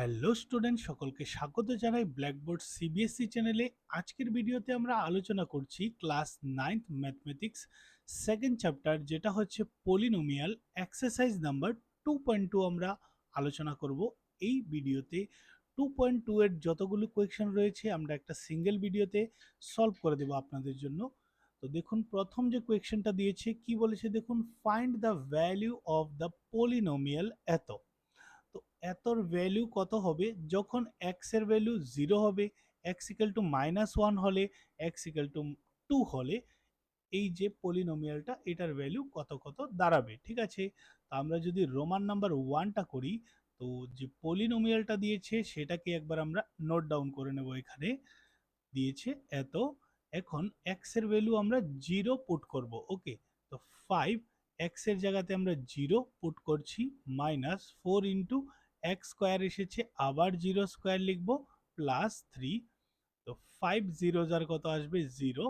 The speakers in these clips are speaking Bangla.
হ্যালো স্টুডেন্ট, সকলকে স্বাগত জানাই ব্ল্যাকবোর্ড সিবিএসই চ্যানেলে। আজকের ভিডিওতে আমরা আলোচনা করছি class 9th mathematics second chapter, যেটা হচ্ছে পলিনোমিয়াল এক্সারসাইজ নাম্বার 2.2 আমরা আলোচনা করব এই ভিডিওতে। 2.2 এর যতগুলো কোয়েশ্চেন রয়েছে আমরা একটা সিঙ্গেল ভিডিওতে সলভ করে দেব আপনাদের জন্য। তো দেখুন, প্রথম যে কোয়েশ্চেনটা দিয়েছে কি বলেছে দেখুন, find the value of the polynomial এত। তো এতর ভ্যালু কত হবে যখন এক্স এর ভ্যালু 0 হবে, এক্স ইকুয়াল টু -1 হলে, এক্স ইকুয়াল টু 2 হলে এই যে পলিনোমিয়ালটা এটার ভ্যালু কত কত দাঁড়াবে। ঠিক আছে, তো আমরা যদি রোমান নাম্বার 1টা করি, তো যে পলিনোমিয়ালটা দিয়েছে সেটাকে একবার আমরা নোট ডাউন করে নেব। এখানে দিয়েছে এত, এখন এক্স এর ভ্যালু আমরা 0 পুট করব। ওকে, তো 5 এক্স এর জায়গাতে আমরা 0 পুট করছি, -4 ইন্টু এক্স স্কোয়ার এসেছে, আবার 0 স্কোয়ার লিখবো, +3। তো 5 0 যার কত আসবে 0,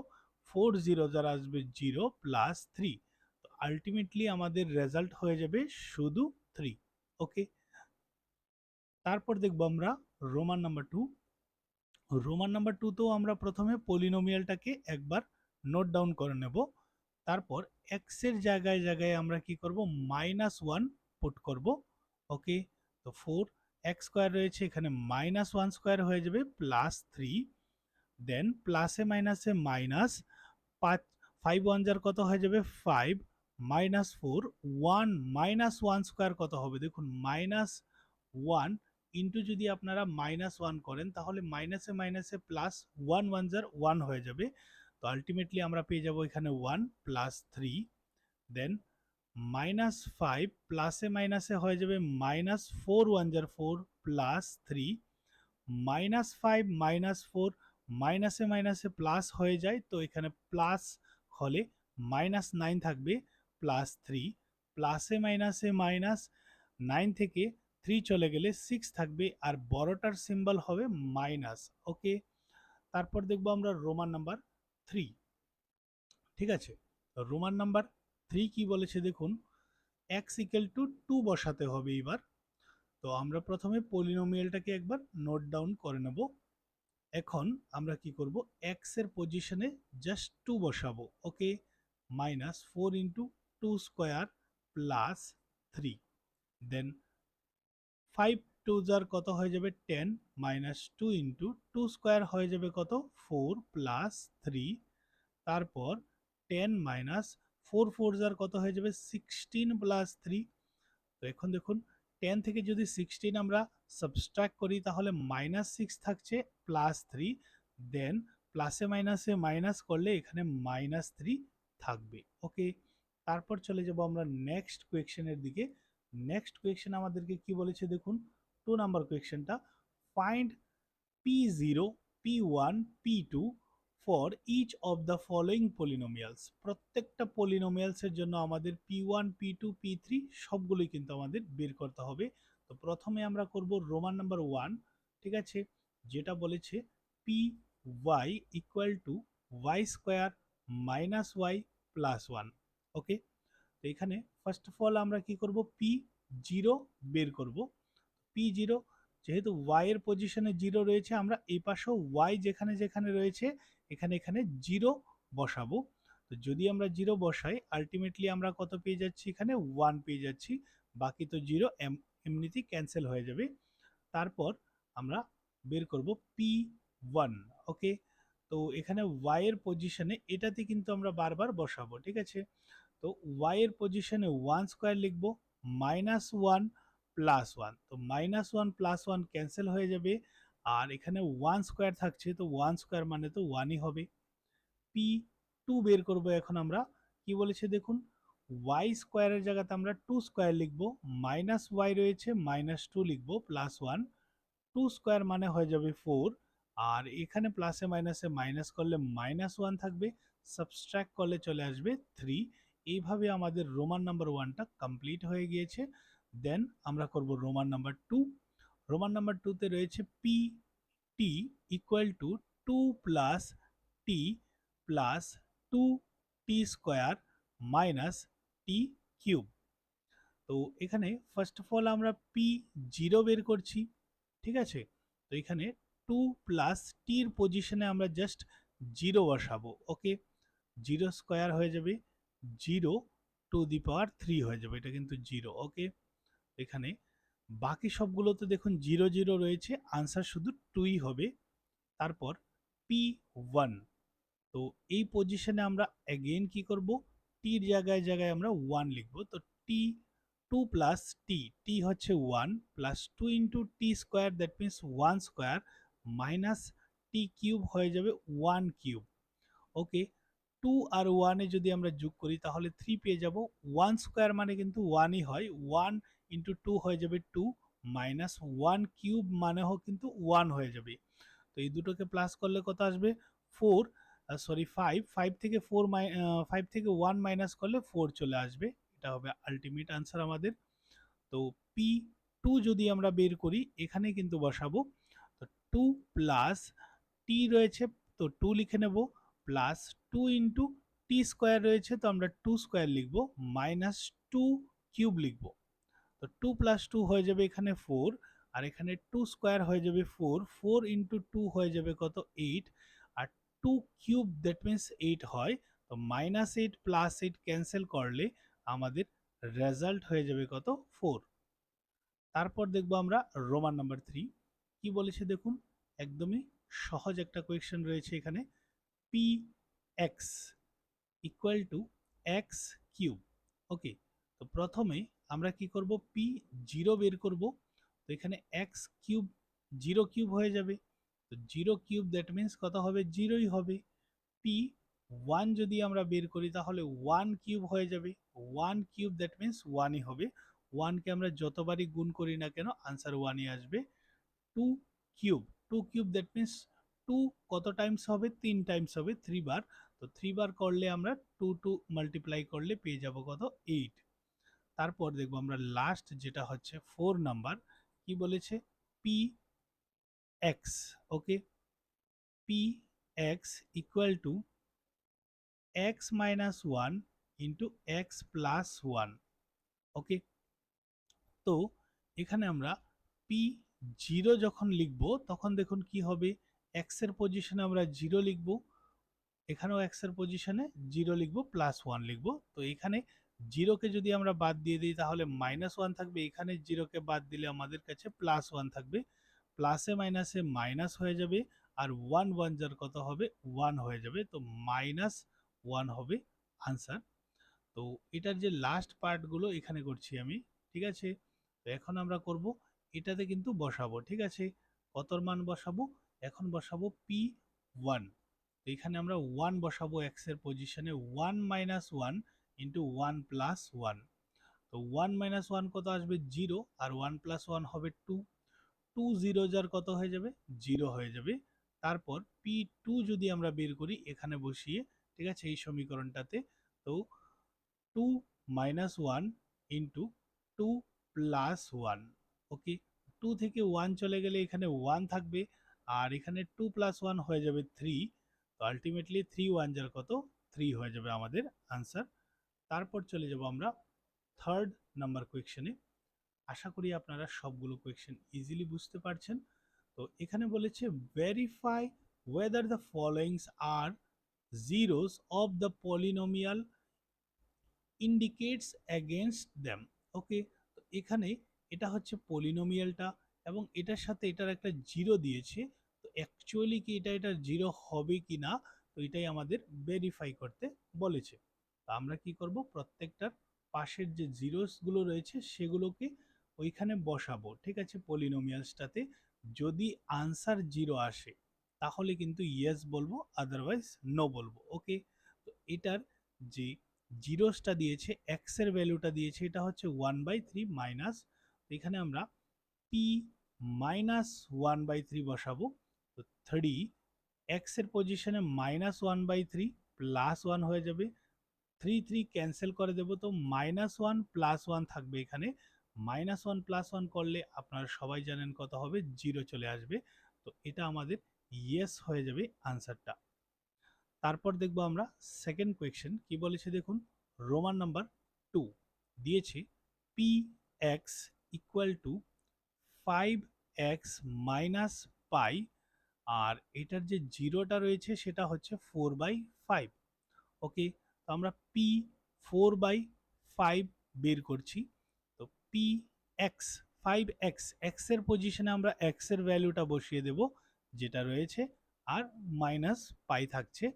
4 0 যার আসবে 0, +3। তো আলটিমেটলি আমাদের রেজাল্ট হয়ে যাবে শুধু 3। ওকে, তারপর দেখবো আমরা রোমান নাম্বার 2। রোমান নাম্বার 2 তেও আমরা প্রথমে পলিনোমিয়ালটাকে একবার নোট ডাউন করে নেব। তারপর এক্স এর জায়গায় জায়গায় আমরা কি করব, -1 পুট করব। ওকে, তো 4 এক্স স্কোয়ার রয়েছে, এখানে -1 স্কোয়ার হয়ে যাবে +3। দেন প্লাসে মাইনাসে মাইনাস, 5 5 1 যার কত হয়ে যাবে 5, -4 1 -1 স্কোয়ার কত হবে দেখুন, -1 ইন্টু যদি আপনারা -1 করেন তাহলে মাইনাসে মাইনাসে প্লাস 1 1 যার 1 হয়ে যাবে। তো আলটিমেটলি আমরা পেয়ে যাব এখানে 1 +3। দেন -5 প্লাসে মাইনাসে হয়ে যাবে -4 1 যার 4 +3, -5 -4 মাইনাসে মাইনাসে প্লাস হয়ে যায়, তো এখানে প্লাস হলে -9 থাকবে, +3 প্লাসে মাইনাসে মাইনাস, 9 থেকে 3 চলে গেলে 6 থাকবে, আর বড়টার সিম্বল হবে মাইনাস। ওকে, তারপর দেখবো আমরা রোমান নাম্বার 3। ঠিক আছে, রোমান নাম্বার 3 কি বলেছে দেখুন, x ইকুয়াল টু 2 বসাতে হবে এবার। তো আমরা প্রথমে পলিনোমিয়ালটাকে একবার নোট ডাউন করে নেব। এখন আমরা কি করব, x এর পজিশনে জাস্ট 2 বসাবো। ওকে, -4 ইন্টু 2 স্কোয়ার +3। দেন 5 2 যার কত হয়ে যাবে 10, -2 ইন্টু 2 স্কোয়ার হয়ে যাবে কত 4 +3। তারপর 10 4 4 যার কত হয়ে যাবে 16 +3। তো এখন দেখুন, 10 থেকে যদি 16 আমরা সাবট্রাক্ট করি তাহলে -6 থাকছে, +3। দেন প্লাসে মাইনাসে মাইনাস করলে এখানে -3 থাকবে। ওকে, তারপর চলে যাব আমরা নেক্সট কোয়েকশনের দিকে। নেক্সট কোয়েকশন আমাদেরকে কি বলেছে দেখুন, 2 নাম্বার কোয়েকশনটা, find P0, P1, P2 for each of the following polynomials. প্রত্যেকটা পলিনোমিয়ালসের জন্য আমাদের P1 P2 P3 সবগুলোই কিন্তু আমাদের বের করতে হবে। তো প্রথমে আমরা করব রোমান নাম্বার 1। ঠিক আছে, যেটা বলেছে P Y equal to Y square -y +1। Okay, তো এখানে ফার্স্ট অফ অল আমরা কি করব, P0 বের করব। P0, যেহেতু y এর পজিশনে 0 রয়েছে, আমরা এই পাশেও y যেখানে যেখানে রয়েছে এখানে এখানে 0 বসাবো। তো যদি আমরা 0 বসাই আলটিমেটলি আমরা কত পেয়ে যাচ্ছি, এখানে 1 পেয়ে যাচ্ছি, বাকি তো 0 এমনিতেই ক্যান্সেল হয়ে যাবে। তারপর আমরা বের করব P1। ওকে, তো এখানে y এর পজিশনে এটাতে কিন্তু আমরা বারবার বসাবো। ঠিক আছে, তো y এর পজিশনে 1 স্কোয়ার লিখবো, -1 +1, তো -1 +1 ক্যান্সেল হয়ে যাবে, আর এখানে 1 স্কোয়ার থাকছে, তো 1 স্কোয়ার মানে তো 1ই হবে। P2 বের করব। এখন আমরা কি বলেছে দেখুন, y স্কোয়ারের জায়গাতে আমরা 2 স্কোয়ার লিখবো, -y রয়েছে -2 লিখবো, +1, 2 স্কোয়ার মানে হয়ে যাবে 4, আর এখানে প্লাসে মাইনাসে মাইনাস করলে -1 থাকবে, সাবট্রাক্ট করলে চলে আসবে 3। এইভাবে আমাদের রোমান নাম্বার 1টা কমপ্লিট হয়ে গিয়েছে। দেন আমরা করব রোমান নাম্বার 2। রোমান নাম্বার 2 তে রয়েছে P T equal to 2 plus T plus 2 T square minus T cube. তো এখানে ফার্স্ট অফ অল আমরা P0 বের করছি। ঠিক আছে। তো এখানে 2 প্লাস টির পজিশনে আমরা জাস্ট 0 বসাবো। ওকে, 0 স্কোয়ার হয়ে যাবে 0 টু দি পাওয়ার 3 হয়ে যাবে, এটা কিন্তু 0। ওকে, এখানে বাকি সবগুলোতে দেখুন 0 0 রয়েছে, আনসার শুধু 2ই হবে। তারপর P1, তো এই পজিশনে আমরা এগেইন কি করব, টির জায়গায় জায়গায় আমরা 1 লিখব। তো টি 2 প্লাস টি, টি হচ্ছে 1 plus 2 into T square, that means 1 square minus T cube হয়ে যাবে 1 কিউব। ওকে, 2 আর 1 এ যদি আমরা যোগ করি তাহলে 3 পেয়ে যাব। 1 স্কোয়ার মানে কিন্তু 1ই হয়, 1 ইন্টু 2 হয়ে যাবে 2 মাইনাস 1 কিউব মানেও কিন্তু 1 হয়ে যাবে। তো এই দুটোকে প্লাস করলে কত আসবে, 4, সরি 5, 5 থেকে 4 5 থেকে 1 মাইনাস করলে 4 চলে আসবে, এটা হবে আলটিমেট আনসার আমাদের। তো পি টু যদি আমরা বের করি এখানে কিন্তু বসাবো। তো 2 প্লাস টি রয়েছে, তো 2 লিখে নেব, প্লাস 2 ইন্টু টি স্কোয়ার রয়েছে, তো আমরা 2 স্কোয়ার লিখবো, মাইনাস 2 কিউব লিখবো। তো 2 প্লাস 2 হয়ে যাবে এখানে 4, আর এখানে 2 স্কোয়ার হয়ে যাবে 4, 4 ইন্টু 2 হয়ে যাবে কত, 8, আর 2 কিউব দ্যাট মিনস 8 হয়। তো মাইনাস 8 প্লাস 8 ক্যান্সেল করলে আমাদের রেজাল্ট হয়ে যাবে কত, 4। তারপর দেখবো আমরা রোমান নাম্বার 3 কি বলেছে দেখুন, একদমই সহজ একটা কোয়েশ্চেন রয়েছে এখানে। P X equal to X cube. Okay, তো প্রথমে আমরা কি করব, পি জিরো বের করব। তো এখানে এক্স কিউব, জিরো কিউব হয়ে যাবে, তো জিরো কিউব দ্যাট মিনস কত হবে, জিরোই হবে। পি ওয়ান যদি আমরা বের করি তাহলে ওয়ান কিউব হয়ে যাবে, ওয়ান কিউব দ্যাট মিনস ওয়ানই হবে। ওয়ানকে আমরা যতবারই গুণ করি না কেন আনসার ওয়ানই আসবে। Two cube, two cube that means two কত টাইমস হবে, 3 টাইমস হবে, 3 বার। তো 3 বার করলে আমরা 2 টু মাল্টিপ্লাই করলে পেয়ে যাব কত, 8। তারপর দেখবো আমরা লাস্ট যেটা হচ্ছে 4 নাম্বার, কি বলেছে, P X. Okay, P X equal to X minus one into X plus one. Okay, তো এখানে আমরা পি জিরো যখন লিখবো তখন দেখুন কি হবে, এক্স এর পজিশনে আমরা জিরো লিখবো, এখানেও এক্স এর পজিশনে জিরো লিখবো, প্লাস ওয়ান লিখবো। তো এখানে জিরোকে যদি আমরা বাদ দিয়ে দিই তাহলে মাইনাস ওয়ান থাকবে, এখানে জিরোকে বাদ দিলে আমাদের কাছে প্লাস ওয়ান থাকবে, প্লাসে মাইনাসে মাইনাস হয়ে যাবে, আর ওয়ান ওয়ান যার কত হবে, ওয়ান হয়ে যাবে। তো মাইনাস ওয়ান হবে আনসার। তো এটার যে লাস্ট পার্টগুলো এখানে করছি আমি, ঠিক আছে। তো এখন আমরা করব, এটাতে কিন্তু বসাবো, ঠিক আছে। কতর মান বসাবো, এখন বসাবো পি ওয়ান। তো এখানে আমরা ওয়ান বসাবো এক্স এর পজিশনে, one minus one into one plus one. তো ওয়ান মাইনাস ওয়ান কত আসবে, জিরো, আর ওয়ান প্লাস ওয়ান হবে টু, টু জিরো যার কত হয়ে যাবে, জিরো হয়ে যাবে। তারপর পি টু যদি আমরা বের করি এখানে বসিয়ে, ঠিক আছে, এই সমীকরণটাতে। তো 2 minus one into 2 plus one. Okay, 2 থেকে 1 চলে গেলে এখানে 1 থাকবে, আর এখানে 2 প্লাস 1 হয়ে যাবে 3। তো আলটিমেটলি 3 ওয়ান যার কত, 3 হয়ে যাবে আমাদের আনসার। তারপর চলে যাব আমরা থার্ড নাম্বার কোয়েকশনে। আশা করি আপনারা সবগুলো কোয়েকশন ইজিলি বুঝতে পারছেন। তো এখানে বলেছে verify whether the followings are zeros of the polynomial indicates against them. Okay, তো এখানে এটা হচ্ছে পলিনোমিয়ালটা, এবং এটার সাথে এটার একটা জিরো দিয়েছে। তো অ্যাকচুয়ালি কি এটা এটার জিরো হবে কি না, তো এটাই আমাদের ভেরিফাই করতে বলেছে। তো আমরা কি করব, প্রত্যেকটার পাশের যে জিরোসগুলো রয়েছে সেগুলোকে ওইখানে বসাবো, ঠিক আছে, পলিনোমিয়ালসটাতে। যদি আনসার জিরো আসে তাহলে কিন্তু ইয়েস বলবো, আদারওয়াইজ নো বলবো। ওকে, তো এটার যে জিরোসটা দিয়েছে, এক্স এর ভ্যালুটা দিয়েছে, এটা হচ্ছে 1/3 মাইনাস, এখানে আমরা পি মাইনাস 1/3 বসাবো। তো 3 এক্স এর পজিশনে মাইনাস 1/3 প্লাস 1 হয়ে যাবে, 3 3 ক্যান্সেল করে দেব, তো মাইনাস 1 প্লাস 1 থাকবে এখানে। মাইনাস 1 প্লাস 1 করলে আপনারা সবাই জানেন কত হবে, জিরো চলে আসবে। তো এটা আমাদের ইয়েস হয়ে যাবে আনসারটা। তারপর দেখব আমরা সেকেন্ড কোয়েশ্চেন কি বলেছে দেখুন, রোমান নাম্বার 2 দিয়েছে P X equal to 5 X minus pi, আর এটার যে জিরোটা রয়েছে সেটা হচ্ছে 4/5। ওকে, তো আমরা পি 4/5 বের করছি। তো পি এক্স 5x, এক্স এর পজিশনে আমরা এক্স এর ভ্যালুটা বসিয়ে দেব যেটা রয়েছে, আর মাইনাস পাই থাকছে।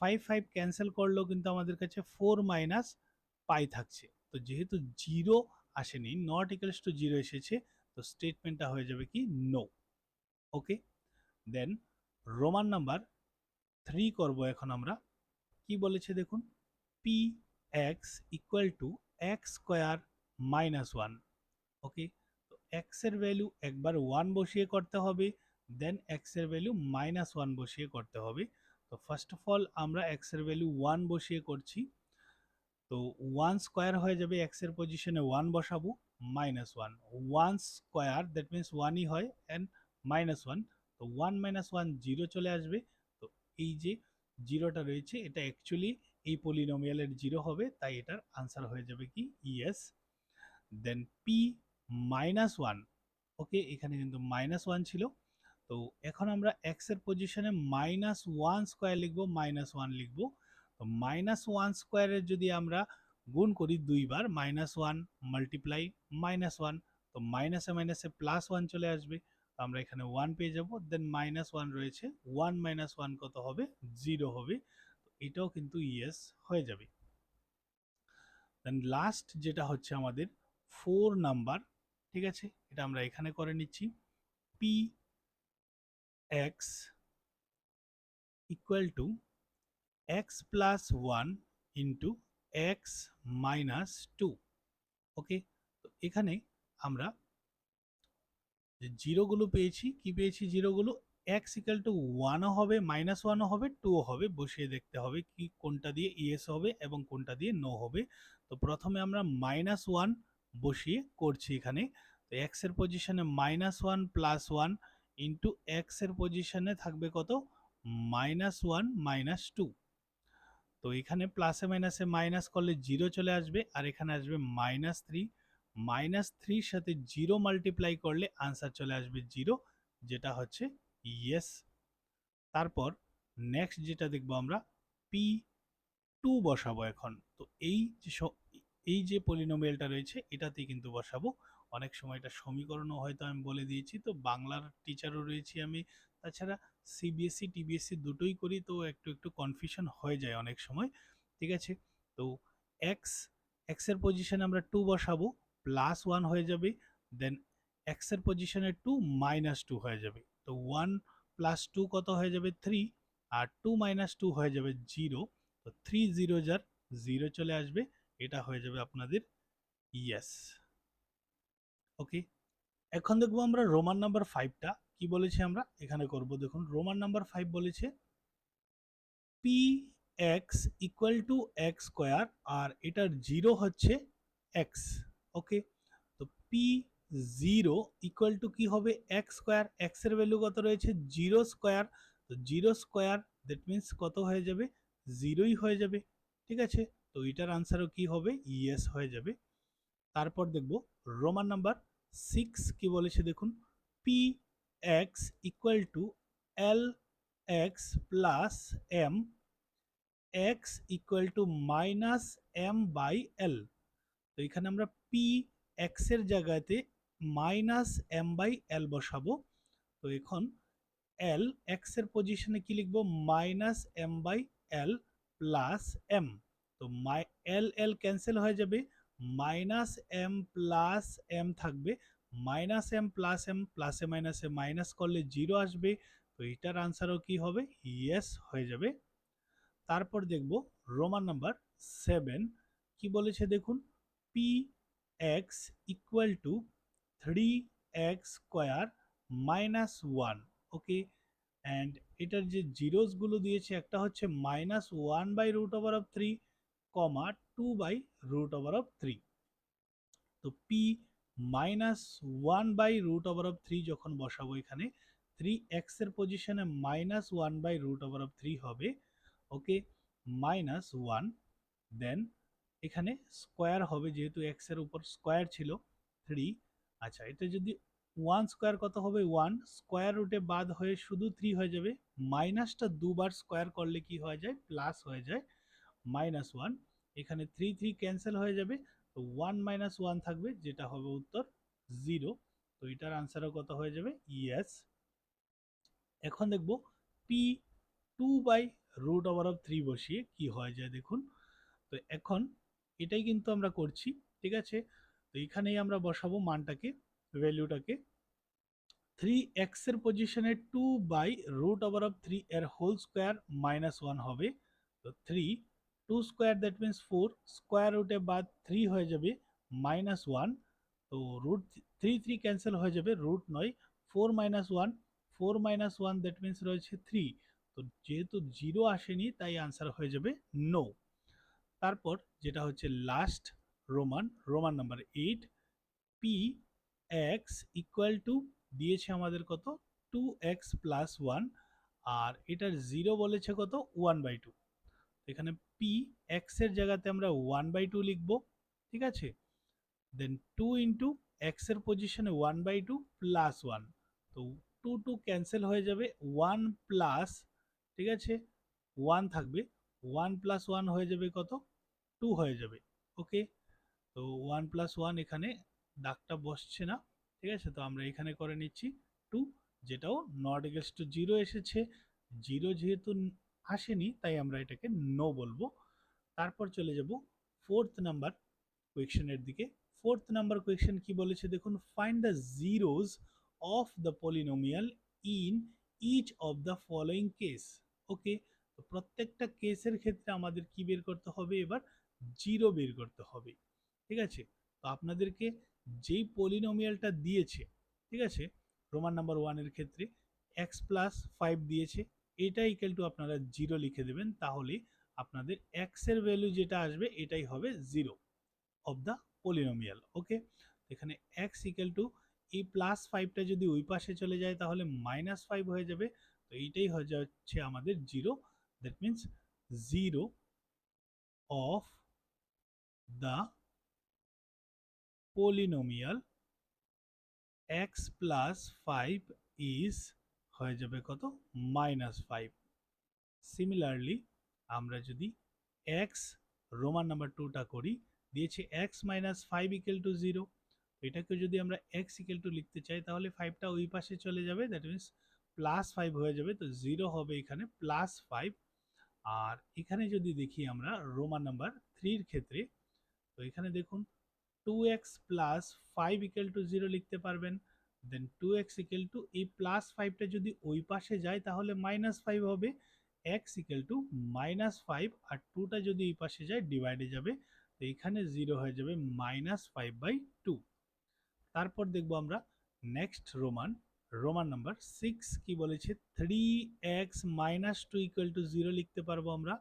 5 ক্যান্সেল করলেও কিন্তু আমাদের কাছে 4 মাইনাস পাই থাকছে। তো যেহেতু জিরো আসেনি, নট ইকুয়ালস টু জিরো এসেছে, তো স্টেটমেন্টটা হয়ে যাবে কি no. Okay, then Roman number 3 করব এখন আমরা। কি বলেছে দেখুন, P X equal to X square minus one. Okay, তো এক্স এর ভ্যালু একবার 1 বসিয়ে করতে হবে, দেন এক্স এর ভ্যালু মাইনাস ওয়ান বসিয়ে করতে হবে। তো ফার্স্ট অফ অল আমরা এক্স এর ভ্যালু 1 বসিয়ে করছি। তো 1 স্কোয়ার হয়ে যাবে, এক্স এর পজিশনে 1 বসাবো, minus one. 1 square that means 1ই হয়, এন্ড মাইনাস ওয়ান। তো 1 মাইনাস ওয়ান জিরো চলে আসবে। তো এই যে জিরোটা রয়েছে এটা অ্যাকচুয়ালি এই পলিনোমিয়ালের জিরো হবে, তাই এটার আনসার হয়ে যাবে কি ইয়েস। দেন পি মাইনাস ওয়ান। ওকে, এখানে কিন্তু মাইনাস ওয়ান ছিল। তো এখন আমরা এক্স এর পজিশনে মাইনাস ওয়ান স্কোয়ার লিখবো, মাইনাস ওয়ান লিখবো। তো মাইনাস ওয়ান স্কোয়ারের যদি আমরা গুণ করি দুইবার, minus one multiply minus one, তো মাইনাসে মাইনাসে প্লাস ওয়ান চলে আসবে। তো আমরা এখানে ওয়ান পেয়ে যাবো, দেন মাইনাস ওয়ান রয়েছে, ওয়ান মাইনাস ওয়ান কত হবে, জিরো হবে। তো এটাও কিন্তু ইয়েস হয়ে যাবে। দেন লাস্ট যেটা হচ্ছে আমাদের 4 নাম্বার, ঠিক আছে, এটা আমরা এখানে করে নিচ্ছি। P X equal to X plus one into X minus two. Okay, তো এখানে আমরা যে জিরোগুলো পেয়েছি, কি পেয়েছি জিরোগুলো, এক্স ইকাল টু ওয়ানও হবে, মাইনাস ওয়ানও হবে, টুও হবে, বসিয়ে দেখতে হবে কি কোনটা দিয়ে ইয়েস হবে এবং কোনটা দিয়ে নো হবে। তো প্রথমে আমরা মাইনাস ওয়ান বসিয়ে করছি এখানে। তো এক্স এর পজিশনে minus one plus one into x এর পজিশনে থাকবে কত, মাইনাস ওয়ান মাইনাস টু। তো এখানে প্লাসে মাইনাসে মাইনাস করলে জিরো চলে আসবে, আর এখানে আসবে মাইনাস থ্রি। মাইনাস থ্রির সাথে জিরো মাল্টিপ্লাই করলে আনসার চলে আসবে জিরো, যেটা হচ্ছে ইয়েস। তারপর নেক্সট যেটা দেখবো আমরা, পি টু বসাবো এখন। তো এই যে পলিনোমিয়ালটা রয়েছে এটাতেই কিন্তু বসাবো। অনেক সময় এটা সমীকরণও হয়তো আমি বলে দিয়েছি, তো বাংলার টিচারও রয়েছি আমি, তাছাড়া সিবিএসসি টিবিএসসি দুটোই করি, তো একটু একটু কনফিউশন হয়ে যায় অনেক সময়। ঠিক আছে, তো এক্স এক্স এর পজিশনে আমরা টু বসাবো, প্লাস ওয়ান হয়ে যাবে, দেন এক্স এর পজিশনে টু মাইনাস টু হয়ে যাবে। তো ওয়ান প্লাস টু কত হয়ে যাবে, থ্রি, আর টু মাইনাস টু হয়ে যাবে জিরো। তো থ্রি জিরো যার জিরো চলে আসবে, এটা হয়ে যাবে আপনাদের ইয়েস। ওকে, এখন দেখবো আমরা রোমান নাম্বার 5টা কি বলেছে, আমরা এখানে করব। দেখুন রোমান নাম্বার 5 বলেছে P X equal to X square, আর এটার জিরো হচ্ছে এক্স। ওকে, তো পি জিরো ইকুয়াল টু কি হবে, এক্স স্কোয়ার, এক্স এর ভ্যালু কত রয়েছে, জিরো স্কোয়ার। তো জিরো স্কোয়ার দ্যাট মিনস কত হয়ে যাবে, জিরোই হয়ে যাবে। ঠিক আছে, তো এটার আনসারও কি হবে, ইয়েস হয়ে যাবে। তারপর দেখব রোমান নাম্বার 6 কি বলেছে দেখুন, P X equal to L X plus M, X equal to minus M by L. তো এখানে আমরা পি এক্স এর জায়গাতে মাইনাস এম বাই এল বসাবো। তো এখন এল এক্স এর পজিশনে কি লিখবো, minus M by L plus M. তো এল এল ক্যান্সেল হয়ে যাবে, মাইনাস এম প্লাস এম থাকবে, মাইনাস এম প্লাস এম, প্লাসে মাইনাসে মাইনাস করলে জিরো আসবে। তো এটার আনসারও কি হবে, ইয়েস হয়ে যাবে। তারপর দেখব রোমান নাম্বার 7 কি বলেছে দেখুন, P X equal to three X square minus one. Okay, and এটার যে জিরোস গুলো দিয়েছে, একটা হচ্ছে minus one by root over of three, comma two by root over of three. তো P minus one by root over of three যখন বসাবো এখানে, থ্রি এক্স এর পজিশনে minus one by root over of three হবে। ওকে, মাইনাস ওয়ান, দেন এখানে স্কোয়ার হবে যেহেতু এক্স এর উপর স্কোয়ার ছিল থ্রি। আচ্ছা, এটা যদি ওয়ান স্কোয়ার কত হবে ওয়ান, স্কোয়ার রুটে বাদ হয়ে শুধু 3 হয়ে যাবে, মাইনাসটা দুবার স্কোয়ার করলে কি হয়ে যায় প্লাস হয়ে যায় -1, এখানে 3 3 ক্যান্সেল হয়ে যাবে, তো 1 - 1 থাকবে যেটা হবে উত্তর 0। তো এটার আনসারও কত হয়ে যাবে ইয়েস। এখন দেখব পি 2/√3 বসিয়ে কি হয়ে যায় দেখুন। তো এখন এটাই কিন্তু আমরা করছি, ঠিক আছে। তো এখানেই আমরা বসাবো মানটাকে, ভ্যালুটাকে 3x এর পজিশনে 2/√3 এর হোল স্কোয়ার -1 হবে। তো 3 2 স্কোয়ার দ্যাট মিনস 4, স্কোয়ার রুটে বাদ 3 হয়ে যাবে -1, তো রুট 3 3 ক্যান্সেল হয়ে যাবে, রুট নয়, 4 - 1, 4 - 1 দ্যাট মিনস রয়েছে 3। তো যেহেতু 0 আসেনি তাই আনসার হয়ে যাবে নো। তারপর যেটা হচ্ছে last Roman, Roman number 8, P X equal two দিয়েছে আমাদের কত 2x প্লাস 1, আর এটার 0 বলেছে কত 1/2। এখানে পি এক্স এর জায়গাতে আমরা 1/2 লিখবো, ঠিক আছে। দেন 2 ইন্টু এক্স এর পজিশনে 1/2 প্লাস 1, তো 2 2 ক্যান্সেল হয়ে যাবে, 1 প্লাস, ঠিক আছে, 1 থাকবে, 1 প্লাস 1 হয়ে যাবে কত 2 হয়ে যাবে, ওকে। তো 1 প্লাস 1 এখানে দাগটা বসছে না, ঠিক আছে, তো আমরা এখানে করে নিচ্ছি 2, যেটাও নট ইকুয়ালস টু 0 এসেছে, 0 যেহেতু আসেনি তাই আমরা এটাকে নো বলবো। তারপর চলে যাব ফোর্থ নাম্বার কোয়েশ্চেনের দিকে। ফোর্থ নাম্বার কোয়েশ্চেন কি বলেছে দেখুন, find the zeros of the polynomial in each of the following case. Okay, তো প্রত্যেকটা কেসের ক্ষেত্রে আমাদের কি বের করতে হবে, এবার জিরো বের করতে হবে, ঠিক আছে। তো আপনাদেরকে যেই পলিনোমিয়ালটা দিয়েছে, ঠিক আছে, রোমান নাম্বার 1 এর ক্ষেত্রে x প্লাস 5 দিয়েছে, এটা ইকুয়াল টু আপনারা 0 লিখে দেবেন, তাহলে আপনাদের x এর ভ্যালু যেটা আসবে এটাই হবে 0 অফ দ্য পলিনোমিয়াল, ওকে। এখানে x ইকুয়াল টু এই প্লাস 5টা যদি ওই পাশে চলে যায় তাহলে -5 হয়ে যাবে, তো এইটাই হয়ে যাচ্ছে আমাদের 0, that means 0 of the polynomial x plus 5 is হয়ে যাবে কত -5। সিমিলারলি আমরা যদি x রোমান নাম্বার 2টা করি, দিয়েছে x মাইনাস 5 ইকুয়াল টু 0, এটাকে যদি আমরা x ইকুয়াল টু লিখতে চাই তাহলে 5টা ওই পাশে চলে যাবে, দ্যাট মিনস প্লাস 5 হয়ে যাবে, তো 0 হবে এখানে প্লাস 5। আর এখানে যদি দেখি আমরা রোমান নাম্বার 3 এর ক্ষেত্রে, তো এখানে দেখুন 2x প্লাস 5 ইকুয়াল টু 0 লিখতে পারবেন, দেন 2x ইকুয়াল টু এই প্লাস 5টা যদি ওই পাশে যায় তাহলে -5 হবে, x ইকুয়াল টু -5 আর 2টা যদি এই পাশে যায় ডিভাইডে যাবে, তো এখানে 0 হয়ে যাবে -5/2। তারপর দেখব আমরা নেক্সট রোমান, রোমান নাম্বার 6 কি বলেছে, 3x - 2 ইকুয়াল টু 0 লিখতে পারবো আমরা,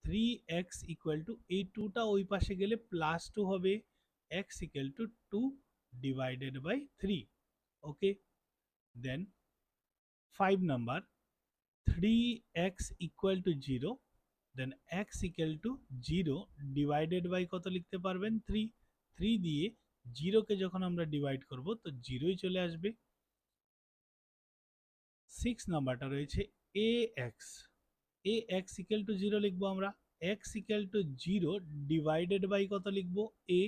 3x ইকুয়াল টু এই 2টা ওই পাশে গেলে +2 হবে, x equal to 2 divided by 3, okay. Then 5 number 3x equal to 0, then x equal to 0 divided by কত লিখতে পারবেন 3, 3 দিয়ে 0 কে যখন আমরা ডিভাইড করব তো 0ই চলে আসবে। 6 নাম্বারটা রয়েছে ax, ax ইকুয়াল টু 0 লিখবো আমরা, x equal to 0 divided by কত লিখবো a,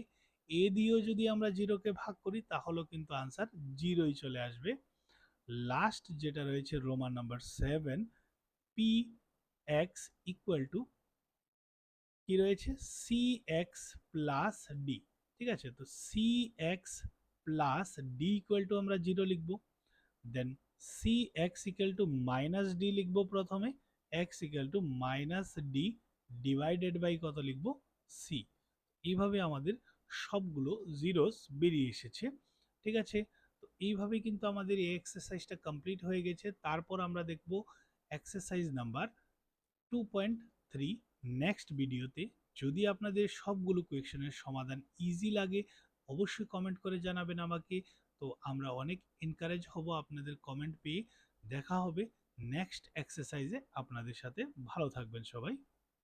a দিয়েও যদি আমরা 0 কে ভাগ করি তাহলেও কিন্তু আনসার 0ই চলে আসবে। লাস্ট যেটা রয়েছে Roman number 7, px equal to কি রয়েছে cx প্লাস d, ঠিক আছে, তো cx plus d equal to আমরা 0 লিখবো, then cx equal to minus d লিখবো প্রথমে, x equal to minus d divided by কত লিখবো c। এইভাবে আমাদের সবগুলো জিরোস বেরিয়ে এসেছে, ঠিক আছে। তো এইভাবে কিন্তু আমাদের এই এক্সারসাইজটা কমপ্লিট হয়ে গেছে। তারপর আমরা দেখব এক্সারসাইজ নাম্বার 2.3 নেক্সট ভিডিওতে। যদি আপনাদের সবগুলো কোয়েশ্চেনের সমাধান ইজি লাগে অবশ্যই কমেন্ট করে জানাবেন আমাকে, তো আমরা অনেক এনকারেজ হব আপনাদের কমেন্ট পেয়ে। দেখা হবে নেক্সট এক্সারসাইজে আপনাদের সাথে, ভালো থাকবেন সবাই।